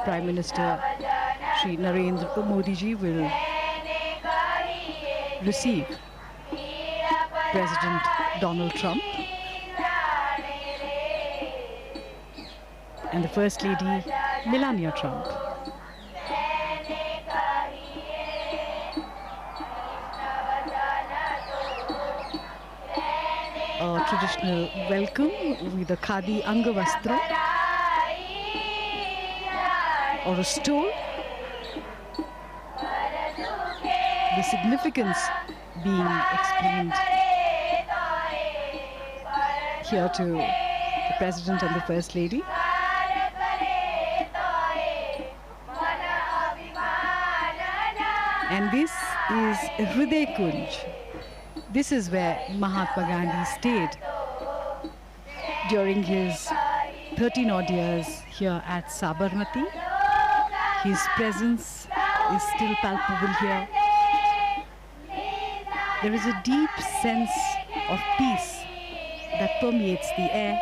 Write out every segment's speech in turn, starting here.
Prime Minister Shri Narendra Modi ji will receive President Donald Trump and the First Lady Melania Trump. A traditional welcome with a khadi angavastra or a stole. The significance being explained here to the President and the First Lady. And this is Hriday Kunj. This is where Mahatma Gandhi stayed during his 13 odd years here at Sabarmati. His presence is still palpable here. There is a deep sense of peace that permeates the air.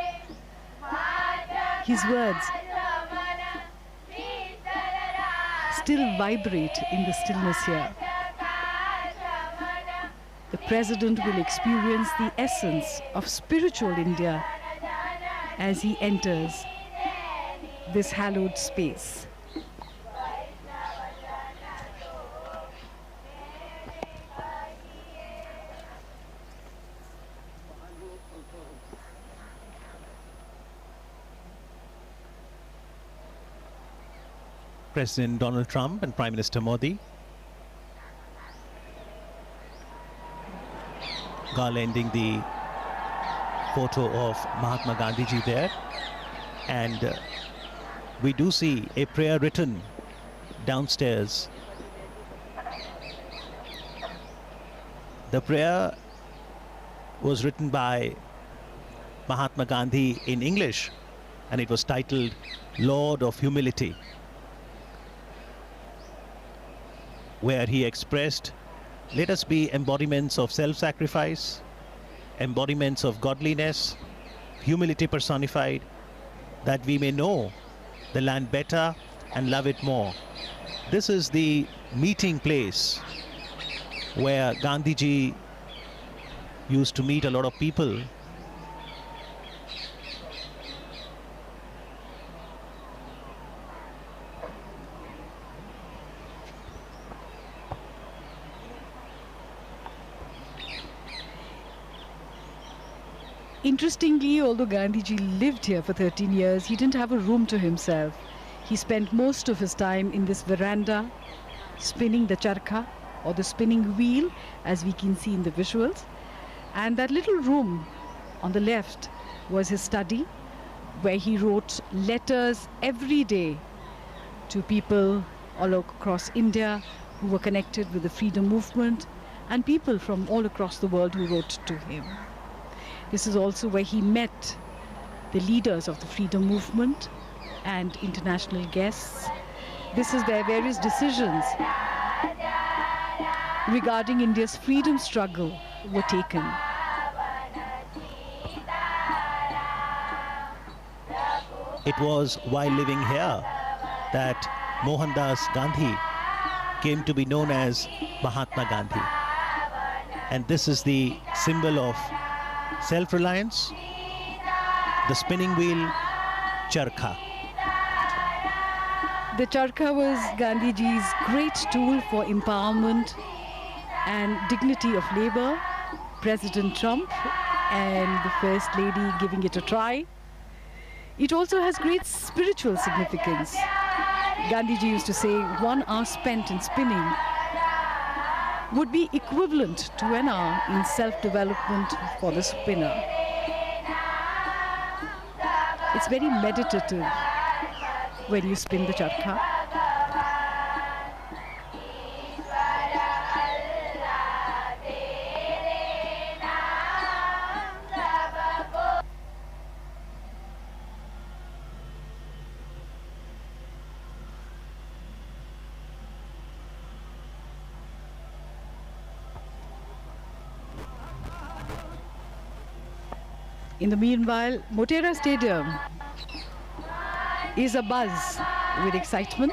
His words still vibrate in the stillness here. The President will experience the essence of spiritual India as he enters this hallowed space. President Donald Trump and Prime Minister Modi garlanding the photo of Mahatma Gandhi ji there, and we do see a prayer written downstairs. The prayer was written by Mahatma Gandhi in English, and it was titled Lord of Humility, where he expressed, let us be embodiments of self-sacrifice, embodiments of godliness, humility personified, that we may know the land better and love it more. This is the meeting place where Gandhiji used to meet a lot of people. Interestingly, although Gandhiji lived here for 13 years, he didn't have a room to himself. He spent most of his time in this veranda, spinning the charkha, or the spinning wheel, as we can see in the visuals. And that little room on the left was his study, where he wrote letters every day to people all across India who were connected with the freedom movement, and people from all across the world who wrote to him. This is also where he met the leaders of the freedom movement and international guests. This is where various decisions regarding India's freedom struggle were taken. It was while living here that Mohandas Gandhi came to be known as Mahatma Gandhi. And this is the symbol of self-reliance, the spinning wheel, charkha. The charkha was Gandhiji's great tool for empowerment and dignity of labor. President Trump and the First Lady giving it a try. It also has great spiritual significance. Gandhiji used to say 1 hour spent in spinning would be equivalent to an hour in self-development for the spinner. It's very meditative when you spin the charkha. In the meanwhile, Motera Stadium is abuzz with excitement.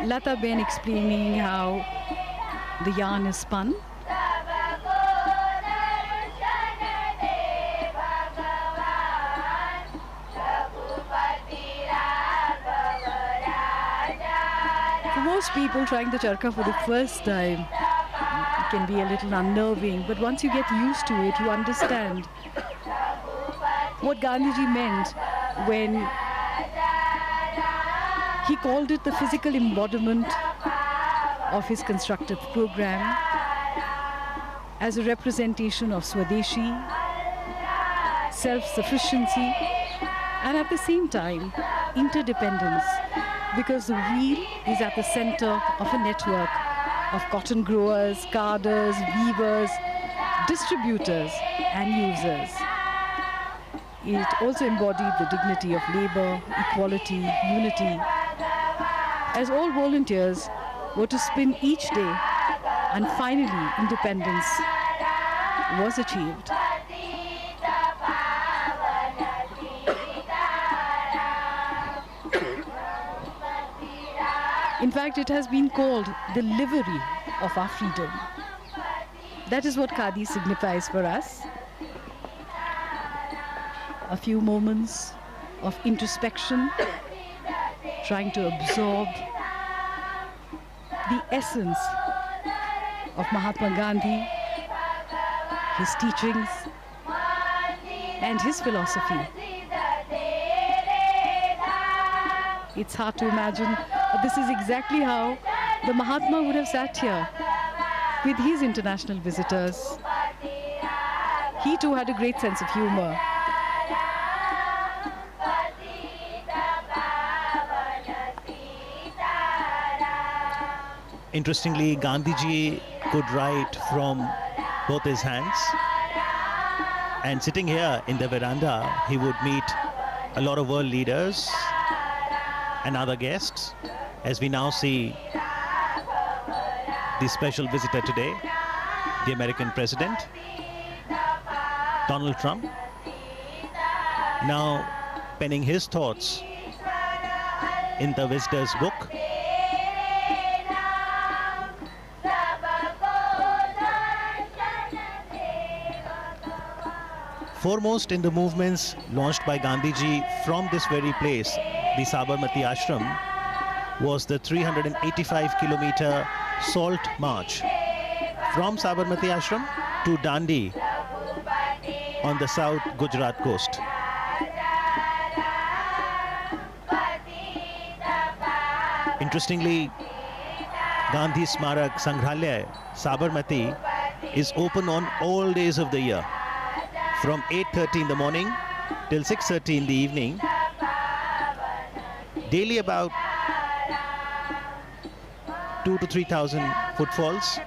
Lata Ben explaining how the yarn is spun. For most people, trying the charkha for the first time can be a little unnerving, but once you get used to it, you understand what Gandhiji meant when he called it the physical embodiment of his constructive program as a representation of Swadeshi, self-sufficiency, and at the same time, interdependence, because the wheel is at the center of a network of cotton growers, carders, weavers, distributors, and users. It also embodied the dignity of labor, equality, unity, as all volunteers were to spin each day, and finally independence was achieved. In fact, it has been called the livery of our freedom. That is what Khadi signifies for us. A few moments of introspection, trying to absorb the essence of Mahatma Gandhi, his teachings, and his philosophy. It's hard to imagine, but this is exactly how the Mahatma would have sat here with his international visitors. He too had a great sense of humor. Interestingly, Gandhiji could write from both his hands, and sitting here in the veranda, he would meet a lot of world leaders and other guests, as we now see the special visitor today, the American President, Donald Trump, now penning his thoughts in the visitor's book. Foremost in the movements launched by Gandhiji from this very place, the Sabarmati Ashram, was the 385-kilometer salt march from Sabarmati Ashram to Dandi on the south Gujarat coast. Interestingly, Gandhi Smarak Sangrahalaya, Sabarmati, is open on all days of the year, from 8:30 in the morning till 6:30 in the evening. Daily about 2,000 to 3,000 footfalls,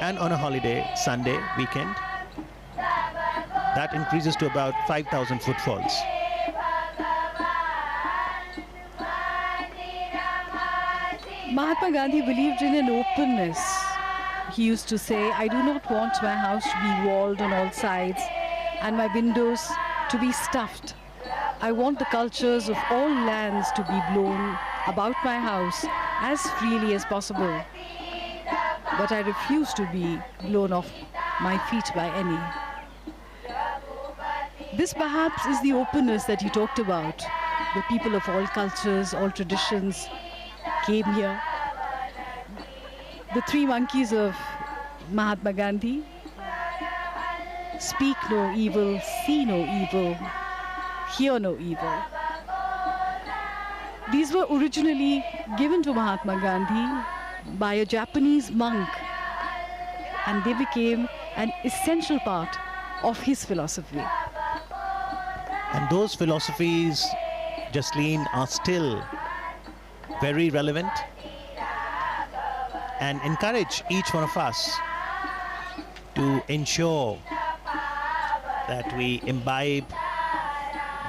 and on a holiday, Sunday, weekend, that increases to about 5,000 footfalls. Mahatma Gandhi believed in an openness. He used to say, I do not want my house to be walled on all sides and my windows to be stuffed. I want the cultures of all lands to be blown about my house as freely as possible. But I refuse to be blown off my feet by any. This perhaps is the openness that he talked about. The people of all cultures, all traditions came here. The three monkeys of Mahatma Gandhi: speak no evil, see no evil, hear no evil. These were originally given to Mahatma Gandhi by a Japanese monk, and they became an essential part of his philosophy. And those philosophies, Jasleen, are still very relevant and encourage each one of us to ensure that we imbibe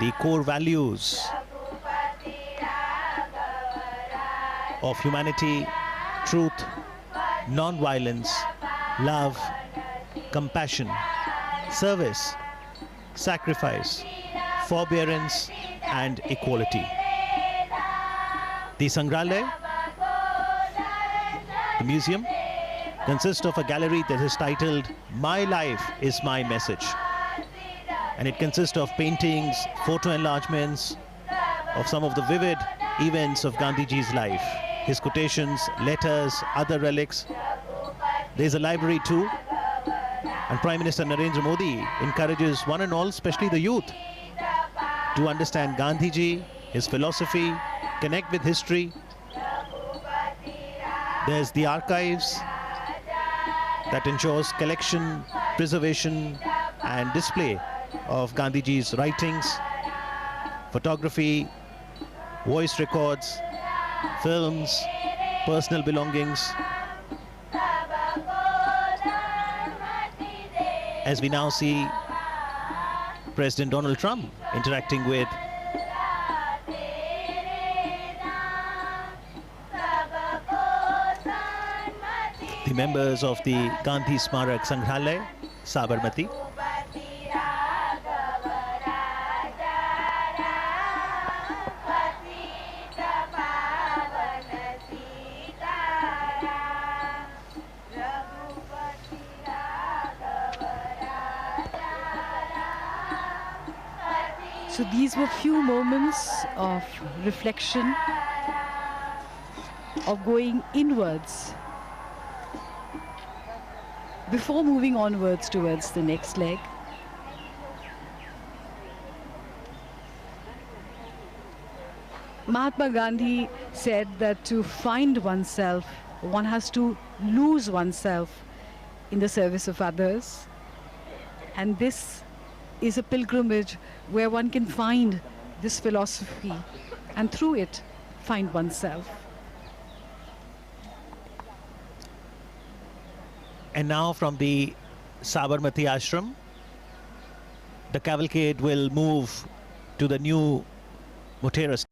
the core values of humanity, truth, non-violence, love, compassion, service, sacrifice, forbearance, and equality. The Sangrahalaya, the museum, consists of a gallery that is titled "My Life is My Message." And it consists of paintings, photo enlargements of some of the vivid events of Gandhiji's life, his quotations, letters, other relics. There's a library too. And Prime Minister Narendra Modi encourages one and all, especially the youth, to understand Gandhiji, his philosophy, connect with history. There's the archives that ensures collection, preservation, and display of Gandhiji's writings, photography, voice records, films, personal belongings. As we now see President Donald Trump interacting with the members of the Gandhi Smarak Sangrahalaya, Sabarmati. So these were few moments of reflection, of going inwards before moving onwards towards the next leg. Mahatma Gandhi said that to find oneself, one has to lose oneself in the service of others. And this is a pilgrimage where one can find this philosophy and through it find oneself. And now from the Sabarmati Ashram, the cavalcade will move to the new Motera station.